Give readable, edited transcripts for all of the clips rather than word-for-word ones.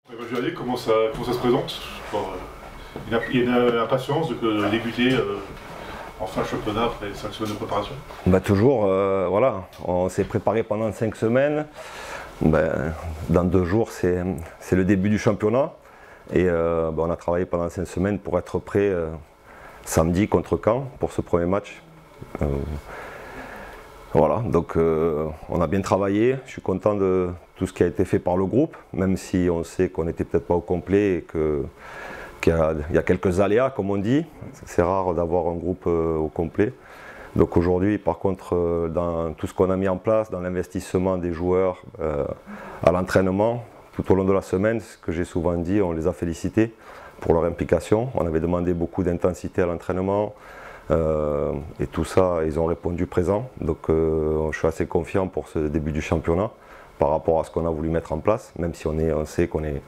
Je vais aller comment ça se présente. Il y a une impatience de débuter enfin le championnat après 5 semaines de préparation. Toujours, voilà, on s'est préparé pendant 5 semaines. Dans 2 jours, c'est le début du championnat. Et on a travaillé pendant 5 semaines pour être prêt samedi contre Caen pour ce premier match. Voilà, donc on a bien travaillé. Je suis content de tout ce qui a été fait par le groupe, même si on sait qu'on n'était peut-être pas au complet et qu'il y a quelques aléas, comme on dit. C'est rare d'avoir un groupe au complet. Donc aujourd'hui, par contre, dans tout ce qu'on a mis en place, dans l'investissement des joueurs, à l'entraînement, tout au long de la semaine, ce que j'ai souvent dit, on les a félicités pour leur implication. On avait demandé beaucoup d'intensité à l'entraînement. Et tout ça, ils ont répondu présent. Donc je suis assez confiant pour ce début du championnat par rapport à ce qu'on a voulu mettre en place. Même si on sait qu'on est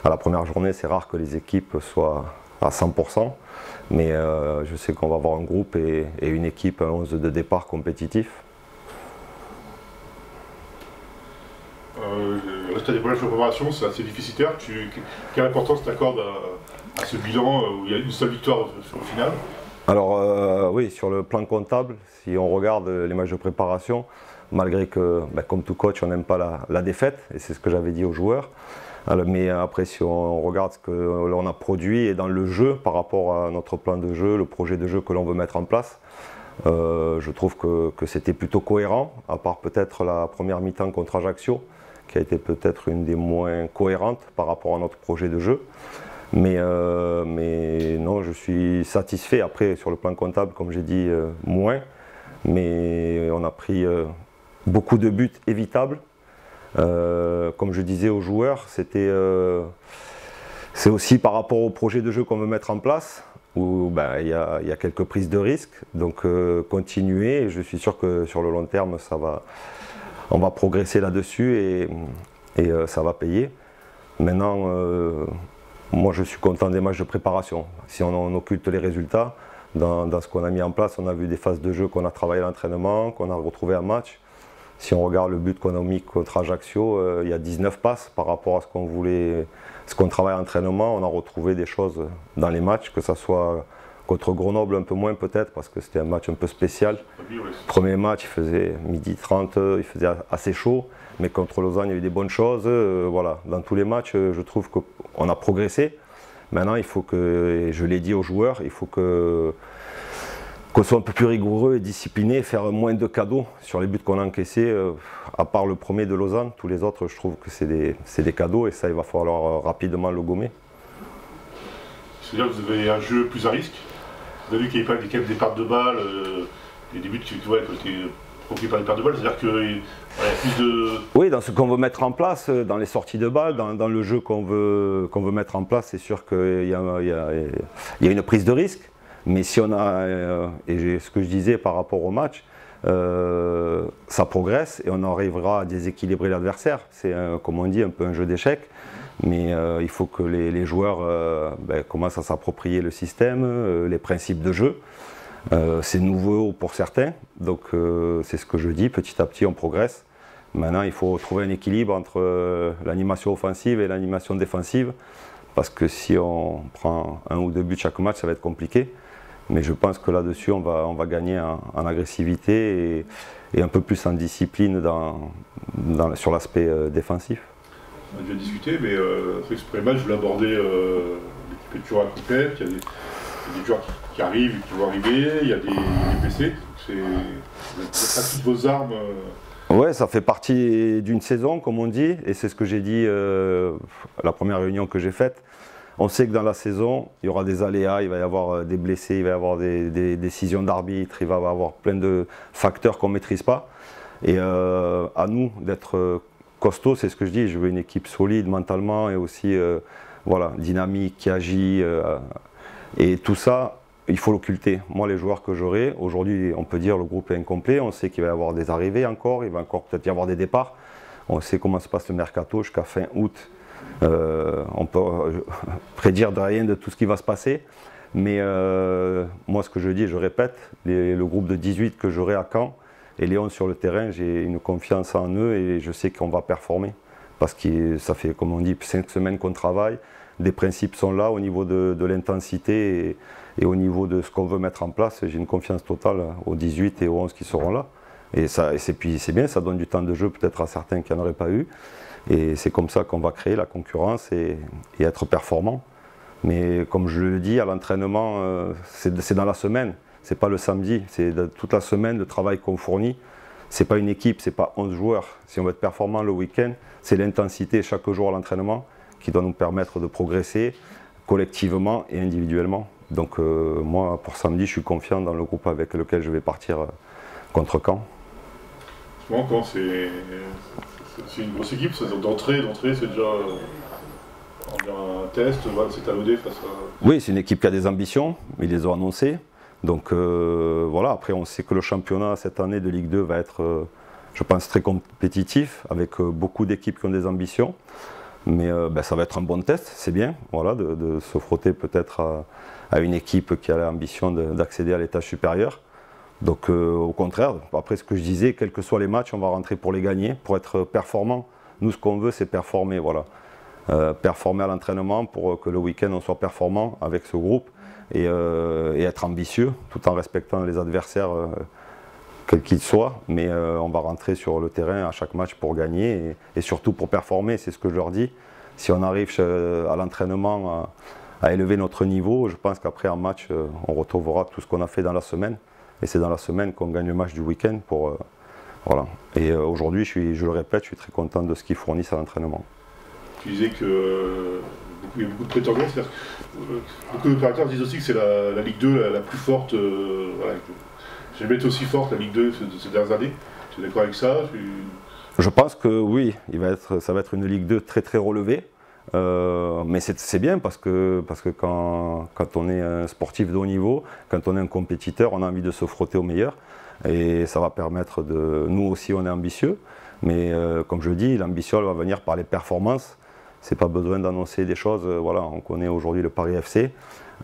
à la première journée, c'est rare que les équipes soient à 100%. Mais je sais qu'on va avoir un groupe et une équipe, un 11 de départ compétitif. Le résultat des premières préparation, c'est assez déficitaire. Quelle importance tu accordes à ce bilan où il y a une seule victoire au final? Alors oui, sur le plan comptable, si on regarde les matchs de préparation, malgré que, comme tout coach, on n'aime pas la défaite, et c'est ce que j'avais dit aux joueurs. Alors, mais après, si on regarde ce qu'on a produit et dans le jeu, par rapport à notre plan de jeu, le projet de jeu que l'on veut mettre en place, je trouve que c'était plutôt cohérent, à part peut-être la première mi-temps contre Ajaccio, qui a été peut-être une des moins cohérentes par rapport à notre projet de jeu. Mais non, je suis satisfait. Après, sur le plan comptable, comme j'ai dit, moins. Mais on a pris beaucoup de buts évitables. Comme je disais aux joueurs, c'est aussi par rapport au projet de jeu qu'on veut mettre en place, où il y a quelques prises de risques. Donc continuer, et je suis sûr que sur le long terme, on va progresser là-dessus et ça va payer. Maintenant, moi je suis content des matchs de préparation. Si on occulte les résultats, dans ce qu'on a mis en place, on a vu des phases de jeu qu'on a travaillé à l'entraînement, qu'on a retrouvé en match. Si on regarde le but qu'on a mis contre Ajaccio, il y a 19 passes par rapport à ce qu'on travaille à l'entraînement. On a retrouvé des choses dans les matchs, que ce soit contre Grenoble un peu moins peut-être, parce que c'était un match un peu spécial. Premier match, il faisait 12h30, il faisait assez chaud. Mais contre Lausanne, il y a eu des bonnes choses. Voilà. Dans tous les matchs, je trouve qu'on a progressé. Maintenant, il faut que, et je l'ai dit aux joueurs, il faut qu'on soit un peu plus rigoureux et discipliné, faire moins de cadeaux sur les buts qu'on a encaissés, à part le premier de Lausanne. Tous les autres, je trouve que c'est des cadeaux et ça, il va falloir rapidement le gommer. C'est-à-dire que vous avez un jeu plus à risque. Vous avez vu qu'il y avait quand même des pertes de balles, et des buts qui étaient provoqués par des pertes de balles. C'est-à-dire qu'il y a plus de... Oui, dans ce qu'on veut mettre en place, dans les sorties de balles, dans le jeu qu'on veut mettre en place, c'est sûr qu'il y a une prise de risque. Mais si on a, et ce que je disais par rapport au match, ça progresse et on arrivera à déséquilibrer l'adversaire. C'est, comme on dit, un peu un jeu d'échecs. Mais il faut que les joueurs commencent à s'approprier le système, les principes de jeu. C'est nouveau pour certains, donc c'est ce que je dis, petit à petit on progresse. Maintenant il faut trouver un équilibre entre l'animation offensive et l'animation défensive, parce que si on prend 1 ou 2 buts chaque match, ça va être compliqué. Mais je pense que là-dessus, on va gagner en agressivité et un peu plus en discipline sur l'aspect défensif. On a déjà discuté, mais c'est que ce premier match, je voulais aborder l'équipe est toujours complète. Il y a des joueurs qui arrivent, qui vont arriver, il y a des blessés. Vous avez toutes vos armes. Ouais, ça fait partie d'une saison, comme on dit, et c'est ce que j'ai dit à la première réunion que j'ai faite. On sait que dans la saison, il y aura des aléas, il va y avoir des blessés, il va y avoir des décisions d'arbitre, il va y avoir plein de facteurs qu'on ne maîtrise pas. Et à nous d'être costauds, c'est ce que je dis, je veux une équipe solide mentalement et aussi voilà, dynamique, qui agit. Et tout ça, il faut l'occulter. Moi, les joueurs que j'aurai, aujourd'hui, on peut dire le groupe est incomplet, on sait qu'il va y avoir des arrivées encore, il va encore peut-être y avoir des départs. On sait comment se passe le mercato jusqu'à fin août. On peut prédire de rien de tout ce qui va se passer, mais moi ce que je dis, je répète, le groupe de 18 que j'aurai à Caen et les 11 sur le terrain, j'ai une confiance en eux et je sais qu'on va performer parce que ça fait, comme on dit, 5 semaines qu'on travaille. Des principes sont là au niveau de l'intensité et au niveau de ce qu'on veut mettre en place. J'ai une confiance totale aux 18 et aux 11 qui seront là. Et puis c'est bien, ça donne du temps de jeu peut-être à certains qui n'en auraient pas eu. Et c'est comme ça qu'on va créer la concurrence et être performant. Mais comme je le dis, à l'entraînement, c'est dans la semaine, c'est pas le samedi, c'est toute la semaine de travail qu'on fournit. C'est pas une équipe, c'est pas 11 joueurs. Si on veut être performant le week-end, c'est l'intensité chaque jour à l'entraînement qui doit nous permettre de progresser collectivement et individuellement. Donc moi, pour samedi, je suis confiant dans le groupe avec lequel je vais partir contre Caen. Souvent, Caen, c'est une grosse équipe, d'entrée, c'est déjà un test, c'est à l'OD face à... Oui, c'est une équipe qui a des ambitions, ils les ont annoncées. Donc voilà, après on sait que le championnat cette année de Ligue 2 va être, je pense, très compétitif, avec beaucoup d'équipes qui ont des ambitions. Mais ça va être un bon test, c'est bien, voilà, de se frotter peut-être à une équipe qui a l'ambition d'accéder à l'étage supérieur. Donc au contraire, après ce que je disais, quels que soient les matchs, on va rentrer pour les gagner, pour être performant. Nous, ce qu'on veut, c'est performer, voilà. Performer à l'entraînement pour que le week-end, on soit performant avec ce groupe et être ambitieux, tout en respectant les adversaires, quels qu'ils soient. Mais on va rentrer sur le terrain à chaque match pour gagner et surtout pour performer, c'est ce que je leur dis. Si on arrive à l'entraînement à élever notre niveau, je pense qu'après un match, on retrouvera tout ce qu'on a fait dans la semaine. Et c'est dans la semaine qu'on gagne le match du week-end. Voilà. Et aujourd'hui, je le répète, je suis très content de ce qu'ils fournissent à l'entraînement. Tu disais qu'il y a beaucoup de prétendants, c'est-à-dire beaucoup d'opérateurs disent aussi que c'est la Ligue 2 la plus forte. Voilà, j'aimais aussi forte la Ligue 2 de ces dernières années. Tu es d'accord avec ça? Je pense que oui, ça va être une Ligue 2 très très relevée. Mais c'est bien parce que quand on est un sportif de haut niveau, quand on est un compétiteur, on a envie de se frotter au meilleur. Et ça va permettre nous aussi on est ambitieux, mais comme je dis, l'ambition elle va venir par les performances. C'est pas besoin d'annoncer des choses, voilà, on connaît aujourd'hui le Paris FC.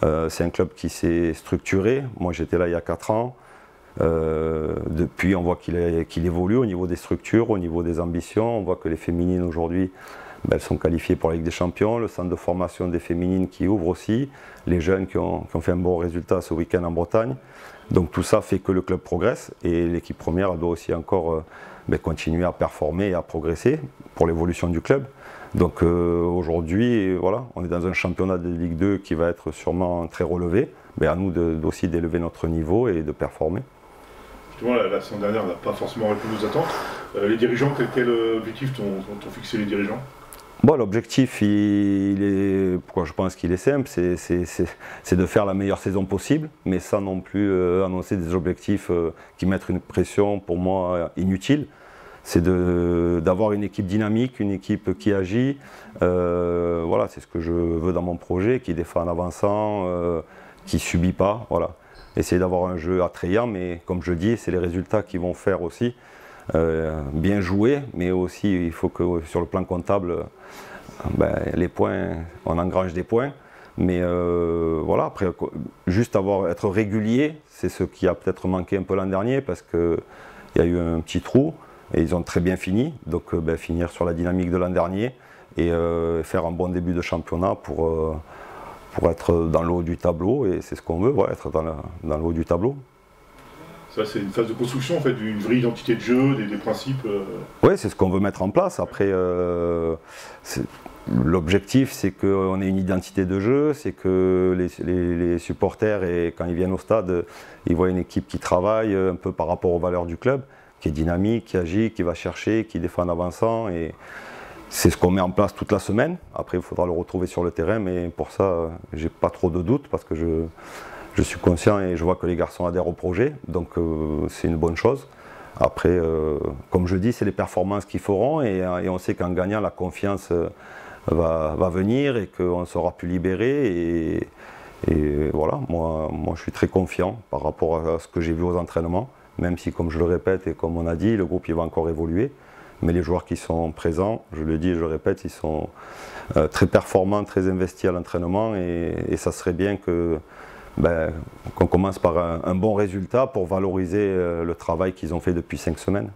C'est un club qui s'est structuré. Moi j'étais là il y a 4 ans. Depuis on voit qu'il évolue au niveau des structures, au niveau des ambitions. On voit que les féminines aujourd'hui, elles sont qualifiées pour la Ligue des Champions, le centre de formation des féminines qui ouvre aussi, les jeunes qui ont fait un bon résultat ce week-end en Bretagne. Donc tout ça fait que le club progresse et l'équipe première doit aussi encore continuer à performer et à progresser pour l'évolution du club. Donc aujourd'hui, voilà, on est dans un championnat de Ligue 2 qui va être sûrement très relevé, mais à nous aussi d'élever notre niveau et de performer. Justement, la saison dernière, on n'a pas forcément répondu aux attentes. Les dirigeants, quel objectif t'ont fixé les dirigeants? Bon, l'objectif, pourquoi je pense qu'il est simple, c'est de faire la meilleure saison possible, mais sans non plus annoncer des objectifs qui mettent une pression pour moi inutile. C'est d'avoir une équipe dynamique, une équipe qui agit. Voilà, c'est ce que je veux dans mon projet, qui défend en avançant, qui ne subit pas. Voilà. Essayer d'avoir un jeu attrayant, mais comme je dis, c'est les résultats qui vont faire aussi. Bien jouer, mais aussi il faut que sur le plan comptable, les points, on engrange des points. Mais voilà, après, juste être régulier, c'est ce qui a peut-être manqué un peu l'an dernier parce qu'il y a eu un petit trou et ils ont très bien fini. Donc finir sur la dynamique de l'an dernier et faire un bon début de championnat pour être dans le haut du tableau. Et c'est ce qu'on veut, ouais, être dans le haut du tableau. Ça, c'est une phase de construction en fait, d'une vraie identité de jeu, des principes. Oui, c'est ce qu'on veut mettre en place. Après, l'objectif, c'est qu'on ait une identité de jeu, c'est que les supporters, quand ils viennent au stade, ils voient une équipe qui travaille un peu par rapport aux valeurs du club, qui est dynamique, qui agit, qui va chercher, qui défend en avançant. Et c'est ce qu'on met en place toute la semaine. Après, il faudra le retrouver sur le terrain, mais pour ça, j'ai pas trop de doutes parce que je suis conscient et je vois que les garçons adhèrent au projet, donc c'est une bonne chose. Après, comme je dis, c'est les performances qu'ils feront et on sait qu'en gagnant, la confiance va venir et qu'on sera plus libéré. Et voilà, moi je suis très confiant par rapport à ce que j'ai vu aux entraînements, même si, comme je le répète et comme on a dit, le groupe il va encore évoluer. Mais les joueurs qui sont présents, je le dis et je le répète, ils sont très performants, très investis à l'entraînement et ça serait bien qu'on commence par un bon résultat pour valoriser le travail qu'ils ont fait depuis 5 semaines.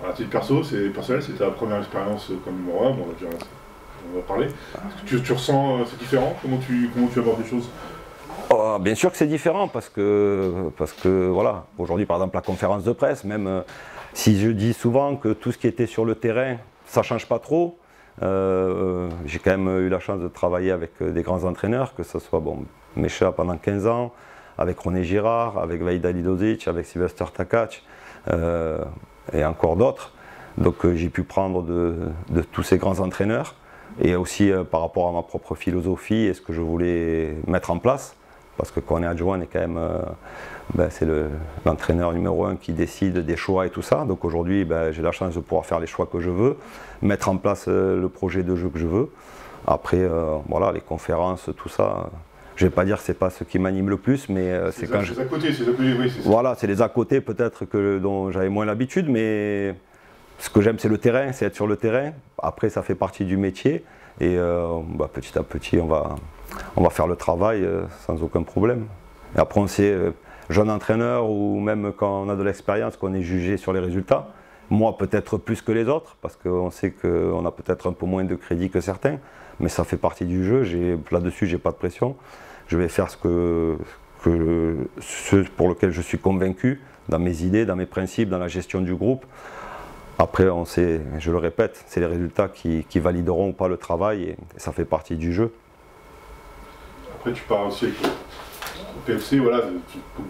À titre personnel, c'était ta première expérience comme numéro 1, bon, on va parler. Tu ressens c'est différent? Comment tu abordes les choses? Oh, bien sûr que c'est différent parce que voilà, aujourd'hui par exemple la conférence de presse, même si je dis souvent que tout ce qui était sur le terrain, ça ne change pas trop, j'ai quand même eu la chance de travailler avec des grands entraîneurs, que ce soit Mecha pendant 15 ans, avec René Girard, avec Vaida Lidozic, avec Sylvester Takac et encore d'autres. Donc j'ai pu prendre de tous ces grands entraîneurs et aussi par rapport à ma propre philosophie et ce que je voulais mettre en place. Parce que quand on est adjoint, on est quand même, c'est l'entraîneur numéro 1 qui décide des choix et tout ça. Donc aujourd'hui, j'ai la chance de pouvoir faire les choix que je veux, mettre en place le projet de jeu que je veux. Après, voilà, les conférences, tout ça, je ne vais pas dire que ce n'est pas ce qui m'anime le plus, mais c'est quand je... C'est à côté, oui. Voilà, c'est les à côté peut-être dont j'avais moins l'habitude, mais ce que j'aime, c'est le terrain, c'est être sur le terrain. Après, ça fait partie du métier. Et petit à petit, on va faire le travail sans aucun problème. Et après, on sait, jeune entraîneur ou même quand on a de l'expérience, qu'on est jugé sur les résultats. Moi, peut-être plus que les autres, parce qu'on sait qu'on a peut-être un peu moins de crédit que certains. Mais ça fait partie du jeu. Là-dessus, je n'ai pas de pression. Je vais faire ce pour lequel je suis convaincu, dans mes idées, dans mes principes, dans la gestion du groupe. Après, on sait, je le répète, c'est les résultats qui valideront ou pas le travail et ça fait partie du jeu. Après, tu pars aussi avec le PFC, voilà,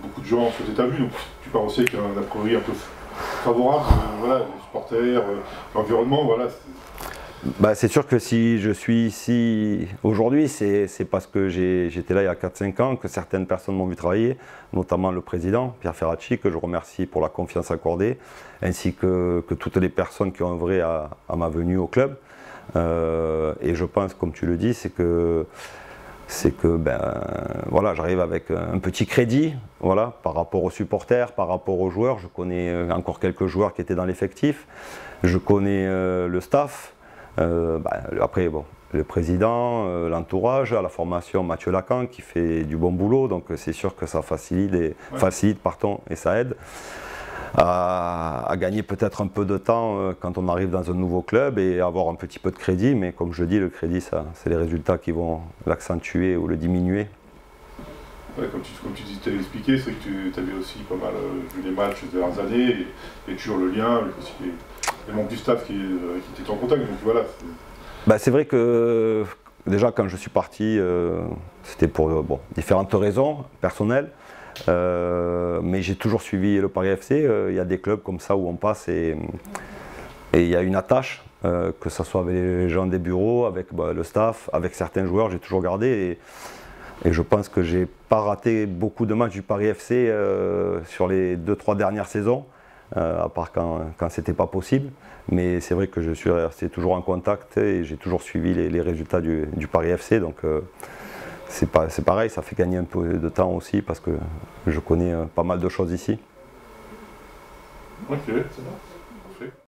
beaucoup de gens souhaitaient ta vue, donc tu pars aussi avec un a priori un peu favorable, voilà, les supporters, l'environnement, voilà. C'est sûr que si je suis ici aujourd'hui, c'est parce que j'étais là il y a 4-5 ans, que certaines personnes m'ont vu travailler, notamment le président, Pierre Ferracci, que je remercie pour la confiance accordée, ainsi que toutes les personnes qui ont œuvré à ma venue au club. Et je pense, comme tu le dis, c'est que voilà, j'arrive avec un petit crédit voilà, par rapport aux supporters, par rapport aux joueurs. Je connais encore quelques joueurs qui étaient dans l'effectif, je connais le staff. Après, le président, l'entourage, à la formation Mathieu Lacan qui fait du bon boulot, donc c'est sûr que ça facilite et ça aide à gagner peut-être un peu de temps quand on arrive dans un nouveau club et avoir un petit peu de crédit, mais comme je dis, le crédit, c'est les résultats qui vont l'accentuer ou le diminuer. Ouais, comme tu t'avais expliqué, c'est que tu avais aussi pas mal vu les matchs ces dernières années et toujours le lien avec aussi les membres du staff qui étaient en contact, donc voilà. C'est vrai que déjà quand je suis parti, c'était pour différentes raisons personnelles, mais j'ai toujours suivi le Paris FC. Il y a des clubs comme ça où on passe et il y a une attache, que ce soit avec les gens des bureaux, avec le staff, avec certains joueurs, j'ai toujours gardé. Et je pense que j'ai pas raté beaucoup de matchs du Paris FC sur les 2-3 dernières saisons, à part quand c'était pas possible. Mais c'est vrai que je suis resté toujours en contact et j'ai toujours suivi les résultats du Paris FC. Donc c'est pareil, ça fait gagner un peu de temps aussi parce que je connais pas mal de choses ici. Ok, c'est bon.